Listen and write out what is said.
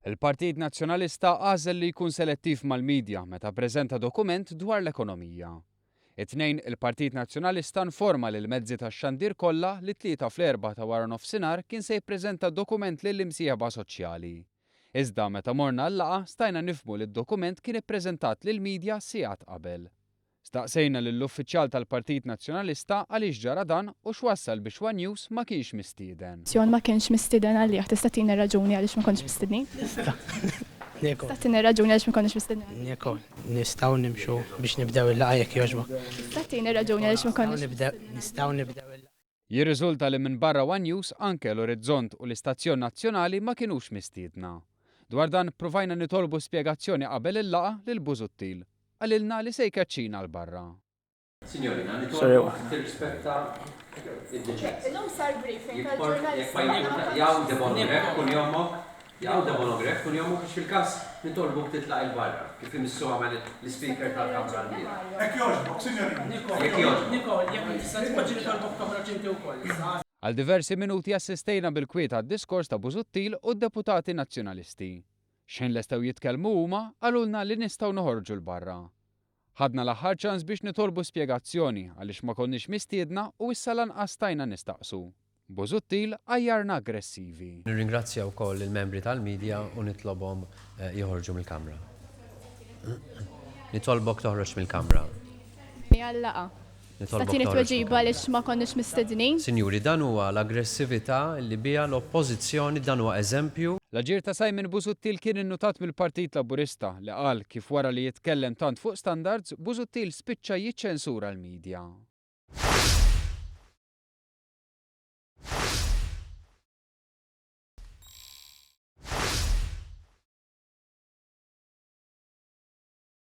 Il-Partit Nazzjonalista għażel li jkun selettiv mal-medja meta ppreżenta dokument dwar l-ekonomija. It-tnejn il-Partit Nazzjonalista informa lil mezzi tax-xandir kollha li tlieta fl-4 ta' wara nofsinhar kien se jippreżenta dokument lill-imsieħba soċjali. Iżda meta morna l-laqgħa stajna nifhmu li d-dokument kien ippreżentat lill-medja sigħat qabel. Staqsejna lill-uffiċjal tal-Partit Nazzjonalista għaliex ġara dan u x'wassal biex One News ma kienx mistieden. Jon ma kienx mistieden għalih, tista' tina raġuni għaliex ma kontx mistednin? Nieko, Tista' tina raġuni għaliex ma kontx mistednin? Nieko, nistgħu nimxu biex nibdew il-laqgħa jekk jogħġbok. Tista' tina raġuni għaliex ma kontx. Nistgħu nibdew il-laqgħa. Jirriżulta li minn barra One News anke l-Orizzont u l-Istazzjon Nazzjonali ma kinux mistiedna. Dwar dan provajna nitolbu spjegazzjoni qabel il-laqgħa lil Busuttil. Għalilna li se jkaċċina l-barra. Signorina, nitolbu tirrispetta id-deċess. Illum sar briefing Jaw demonograf kun jommok, biex fil-każ nitolbu titlaq il-barra. Kif imissu għamel l-speaker tal-Kamra l-bira. Ek joġbok, signorina. Nikol, jekk tista' tpoġġi nitolbok toħroġ inti wkoll. Għal diversi minuti assistejna bil-kwiet għad-diskors ta' Busuttil u d-deputati nazzjonalisti. Xejn lestew jitkellmu huma għalulna li nistgħu noħorġu l-barra. Ħadna l-aħħar ċans biex nitolbu spjegazzjoni għaliex ma konniex mistiedna u issa lanqas stajna nistaqsu. Busuttil għajjarna aggressivi. Nirringrazzja wkoll il-membri tal-medja u nitlobhom joħorġu mill-Kamra. Nitolbok toħroġ mill-Kamra. Jallaqa. Statini tweġiba għaliex ma konniex mistednin? Sinjuri, dan huwa l-aggressività li biha l-oppożizzjoni dan huwa eżempju. L-aġir ta' Simon Busuttil kien innutat mill-Partit Laburista li qal kif wara li jitkellem tant fuq standards, Busuttil spiċċa jiċċensura l-medja.